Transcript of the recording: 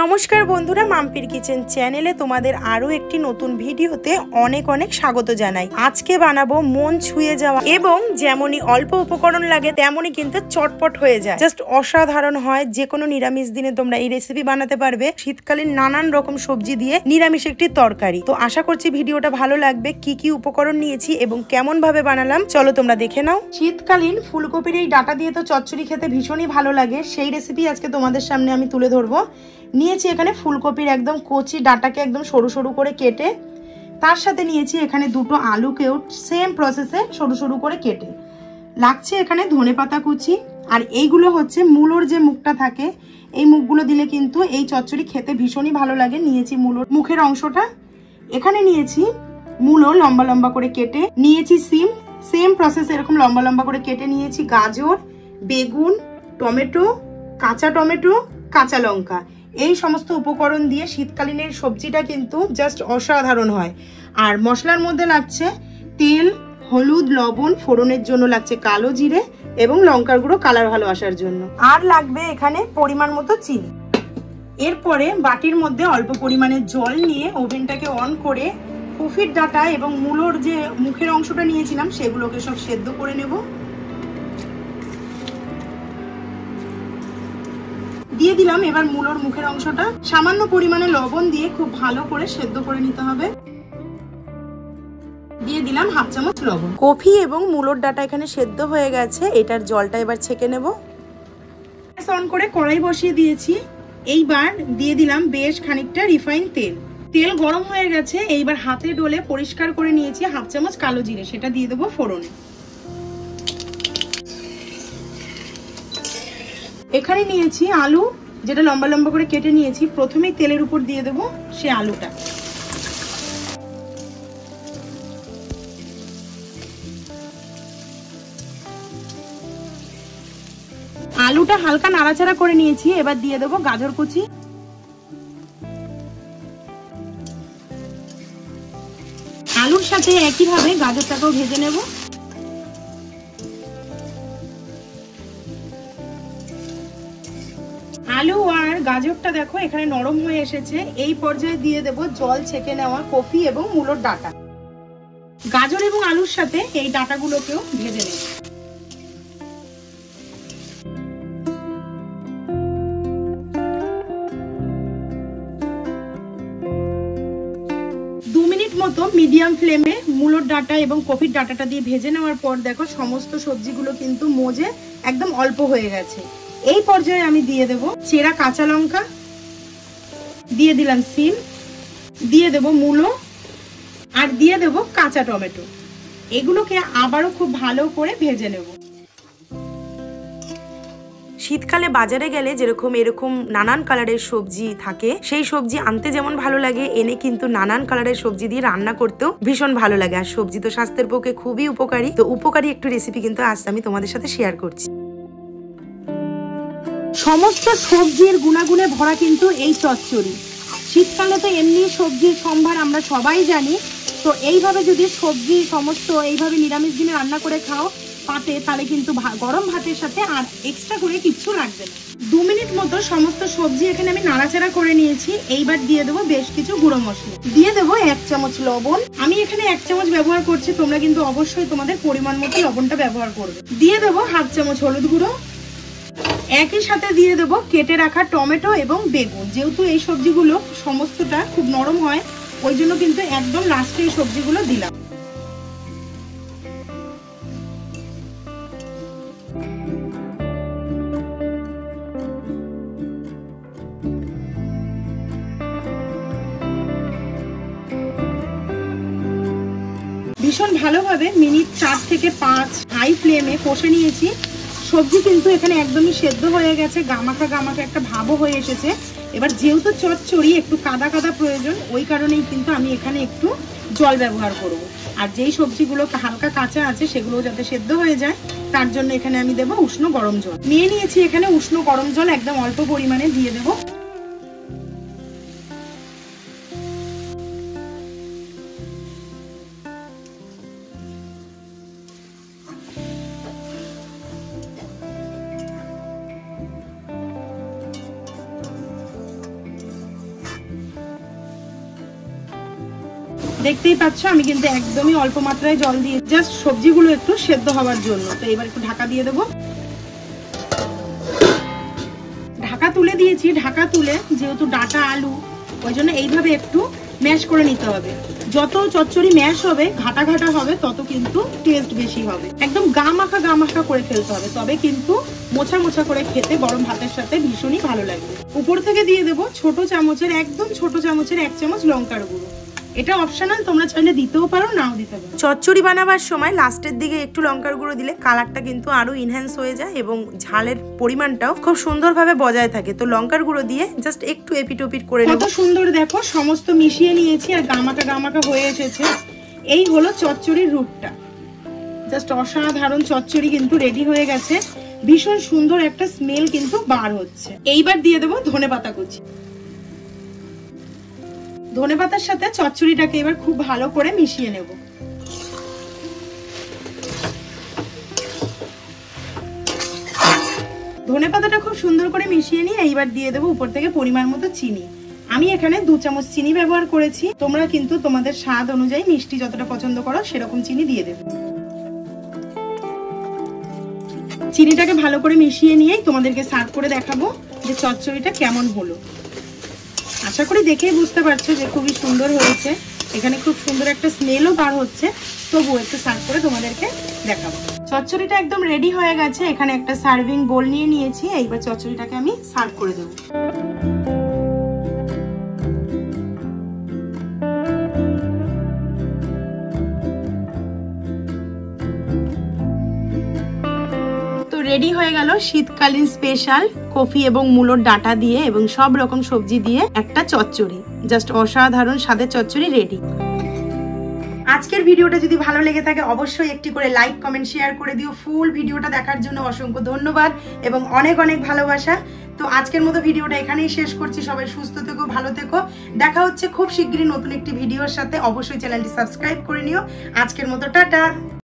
নমস্কার বন্ধুরা, মাম্পির কিচেন চ্যানেলে তোমাদের আরো একটি নতুন ভিডিওতে অনেক অনেক স্বাগত জানাই। আজকে বানাবো মন ছুঁয়ে যাওয়া এবং যেমনই অল্প উপকরণ লাগে তেমনই কিন্তু চটপট হয়ে যায়, জাস্ট অসাধারণ হয়। যে কোনো নিরামিষ দিনে তোমরা এই রেসিপি বানাতে পারবে। শীতকালীন নানান রকম সবজি দিয়ে নিরামিষ একটি তরকারি। তো আশা করছি ভিডিওটা ভালো লাগবে। কি কি উপকরণ নিয়েছি এবং কেমন ভাবে বানালাম চলো তোমরা দেখে নাও। শীতকালীন ফুলকপির এই ডাটা দিয়ে তো চচ্চড়ি খেতে ভীষণই ভালো লাগে, সেই রেসিপি আজকে তোমাদের সামনে আমি তুলে ধরবো। নিয়েছি এখানে ফুলকপির একদম কচি ডাটাকে একদম সরু সরু করে কেটে, তার সাথে নিয়েছি এখানে দুটো আলুকেও সেম প্রসেসে সরু সরু করে কেটে, লাগছে এখানে ধনেপাতা কুচি। আর এইগুলো হচ্ছে মূলোর যে মুখটা থাকে, এই মুখগুলো দিলে কিন্তু এই চচ্চড়ি খেতে ভীষণই ভালো লাগে। নিয়েছি মূলোর মুখের অংশটা, এখানে নিয়েছি মূলো লম্বা লম্বা করে কেটে নিয়েছি, সিম সেম প্রসেস এরকম লম্বা লম্বা করে কেটে নিয়েছি, গাজর, বেগুন, টমেটো, কাঁচা টমেটো, কাঁচা লঙ্কা। এই সমস্ত উপকরণ দিয়ে শীতকালীনের সবজিটা কিন্তু জাস্ট অসাধারণ হয়। আর মশলার মধ্যে লাগছে তেল, হলুদ, লবণ, ফোড়নের জন্য লাগছে কালো জিরে এবং লঙ্কার গুঁড়ো কালার ভালো আসার জন্য। আর লাগবে এখানে পরিমাণ মতো চিনি। এরপরে বাটির মধ্যে অল্প পরিমাণে জল নিয়ে ওভেনটাকে অন করে কপির ডাঁটা এবং মূলোর যে মুখের অংশটা নিয়েছিলাম সেগুলোকে সব সেদ্ধ করে নেব। দিয়ে দিলাম এবার মূলোর মুখের অংশটা, সামান্য পরিমাণে লবণ দিয়ে খুব ভালো করে সেদ্ধ করে নিতে হবে। দিয়ে দিলাম হাফ চামচ লবণ। কফি এবং মূলোর ডাঁটা এখানে সেদ্ধ হয়ে গেছে, এটার জলটা এবার ছেঁকে নেব। গ্যাস অন করে কড়াই বসিয়ে দিয়েছি। এইবার দিয়ে দিলাম বেশ খানিকটা রিফাইন তেল। তেল গরম হয়ে গেছে, এইবার হাতে ডলে পরিষ্কার করে নিয়েছি হাফ চামচ কালো জিরে, সেটা দিয়ে দেবো ফোড়নে। এখানে নিয়েছি আলু, যেটা লম্বা লম্বা করে কেটে নিয়েছি। প্রথমেই তেলের উপর দিয়ে দেবো সে আলুটা। আলুটা হালকা নাড়াচাড়া করে নিয়েছি, এবার দিয়ে দেবো গাজর কুচি। আলুর সাথে একইভাবে গাজরটাকেও ভেজে নেব। আলু আর গাজরটা দেখো এখানে নরম হয়ে এসেছে। এই পর্যায়ে দিয়ে দেব জল ছেঁকে নেওয়া কফি এবং মূলোর ডাঁটা। গাজর এবং আলুর সাথে এই ডাঁটাগুলোকেও ভেজে নেব। 2 মিনিট মতো মিডিয়াম ফ্লেমে মূলোর ডাঁটা এবং কফির ডাঁটাটা দিয়ে ভেজে নেওয়ার পর দেখো সমস্ত সবজিগুলো কিন্তু মজে একদম অল্প হয়ে গেছে। এই পর্যায়ে আমি দিয়ে দেব চেরা কাঁচা লঙ্কা, দিয়ে দিলাম সিম, দিয়ে দেব মূলো আর দিয়ে দেব কাঁচা টমেটো। এগুলোকে আবারও খুব ভালো করে ভেজে নেব। শীতকালে বাজারে গেলে যেরকম এরকম নানান কালারের সবজি থাকে, সেই সবজি আনতে যেমন ভালো লাগে, এনে কিন্তু নানান কালারের সবজি দিয়ে রান্না করতেও ভীষণ ভালো লাগে। আর সবজি তো স্বাস্থ্যের পক্ষে খুবই উপকারী। তো উপকারী একটু রেসিপি কিন্তু আজ আমি তোমাদের সাথে শেয়ার করছি। সমস্ত সবজির গুণাগুণে ভরা কিন্তু এই চচ্চড়ি। শীতকালে তো এমনি সবজির সম্ভার আমরা সবাই জানি। তো এইভাবে যদি সবজি সমস্ত এইভাবে নিরামিষ দিনে রান্না করে খাও পাতে, তাহলে কিন্তু গরম ভাতের সাথে আর এক্সট্রা করে কিচ্ছু লাগবে না। 2 মিনিট মতো সমস্ত সবজি এখানে আমি নাড়াচাড়া করে নিয়েছি। এইবার দিয়ে দেবো বেশ কিছু গুঁড়ো মশলা। দিয়ে দেবো 1 চামচ লবণ। আমি এখানে 1 চামচ ব্যবহার করছি, তোমরা কিন্তু অবশ্যই তোমাদের পরিমাণ মতো লবণটা ব্যবহার করবে। দিয়ে দেবো হাফ চামচ হলুদ গুঁড়ো। একই সাথে দিয়ে দেবো কেটে রাখা টমেটো এবং বেগুন। যেহেতু এই সবজিগুলো সমস্তটা খুব নরম হয়, ওই জন্য কিন্তু একদম লাস্টে এই সবজিগুলো দিলাম। ভীষণ ভালোভাবে মিনিট 4 থেকে 5 হাই ফ্লেমে কষে নিয়েছি। সবজি কিন্তু এখানে একদমই সেদ্ধ হয়ে গেছে, গামাখা গামাখা একটা ভাবও হয়ে এসেছে। এবার যেহেতু চচ্চড়ি একটু কাদা কাদা প্রয়োজন, ওই কারণেই কিন্তু আমি এখানে একটু জল ব্যবহার করব। আর যেই সবজিগুলো হালকা কাঁচা আছে সেগুলো যাতে সেদ্ধ হয়ে যায়, তার জন্য এখানে আমি দেবো উষ্ণ গরম জল। নিয়ে নিয়েছি এখানে উষ্ণ গরম জল, একদম অল্প পরিমাণে দিয়ে দেবো। দেখতেই পাচ্ছ আমি কিন্তু একদমই অল্প মাত্রায় জল দিয়ে জাস্ট সবজিগুলো একটু সেদ্ধ হওয়ার জন্য। তো এবার একটু ঢাকা দিয়ে দেবো। ঢাকা তুলে দিয়েছি। ঢাকা তুলে যেহেতু ডাঁটা আলু, ওই জন্য এইভাবে একটু ম্যাশ করে নিতে হবে। যত চচ্চড়ি ম্যাশ হবে, ঘাটা ঘাটা হবে, তত কিন্তু টেস্ট বেশি হবে। একদম গা মাখা করে ফেলতে হবে, তবে কিন্তু মোছা মোছা করে খেতে গরম ভাতের সাথে ভীষণই ভালো লাগবে। উপর থেকে দিয়ে দেবো ছোট চামচের, একদম ছোট চামচের 1 চামচ লঙ্কার গুঁড়ো। এটা অপশনাল, তোমরা চাইলে দিতেও পারো, নাও দিতে পারো। চচ্চড়ি বানাবার সময় লাস্টের দিকে একটু লঙ্কার গুঁড়ো দিলে কালারটা কিন্তু আরো ইনহ্যান্স হয়ে যায় এবং ঝালের পরিমাণটাও খুব সুন্দরভাবে বজায় থাকে। তো লঙ্কার গুঁড়ো দিয়ে জাস্ট একটু এপিটোপিট করে নেব। কত সুন্দর দেখো, সমস্ত মিশিয়ে নিয়েছি আর গামাকা হয়ে এসেছে। এই হলো চচ্চড়ির রূপটা। জাস্ট অসাধারণ চচ্চড়ি কিন্তু রেডি হয়ে গেছে। ভীষণ সুন্দর একটা স্মেল কিন্তু বার হচ্ছে। এইবার দিয়ে দেবো ধনেপাতা কুচি। ধনেপাতার সাথে চচ্চড়িটাকে এবার খুব ভালো করে মিশিয়ে নেব। ধনেপাতাটা খুব সুন্দর করে মিশিয়ে নিয়ে এইবার দিয়ে দেবো উপর থেকে পরিমাণ মতো চিনি। আমি এখানে 2 চামচ চিনি ব্যবহার করেছি। তোমরা কিন্তু তোমাদের স্বাদ অনুযায়ী মিষ্টি যতটা পছন্দ করো সেরকম চিনি দিয়ে দেবে। চিনিটাকে ভালো করে মিশিয়ে নিয়েই তোমাদেরকে সার্ভ করে দেখাবো যে চচ্চড়িটা কেমন হলো। আশা করি দেখেই বুঝতে পারছো যে খুবই সুন্দর হয়েছে। এখানে খুব সুন্দর একটা স্মেলও বার হচ্ছে। তবু একটু সার্ভ করে তোমাদেরকে দেখাবো। চচ্চড়িটা একদম রেডি হয়ে গেছে। এখানে একটা সার্ভিং বোল নিয়ে নিয়েছি। এইবার চচ্চড়িটাকে আমি সার্ভ করে দেবো। রেডি হয়ে গেল শীতকালীন স্পেশাল কফি এবং মূলোর ডাঁটা দিয়ে এবং সব রকম সবজি দিয়ে একটা চচ্চড়ি। জাস্ট অসাধারণ স্বাদের চচ্চড়ি রেডি। আজকের ভিডিওটা যদি ভালো লেগে থাকে অবশ্যই একটি করে লাইক, কমেন্ট, শেয়ার করে দিও। ফুল ভিডিওটা দেখার জন্য অসংখ্য ধন্যবাদ এবং অনেক অনেক ভালোবাসা। তো আজকের মতো ভিডিওটা এখানেই শেষ করছি। সবাই সুস্থ থেকো, ভালো থেকো। দেখা হচ্ছে খুব শীঘ্রই নতুন একটি ভিডিওর সাথে। অবশ্যই চ্যানেলটি সাবস্ক্রাইব করে নিও। আজকের মতো টাটা।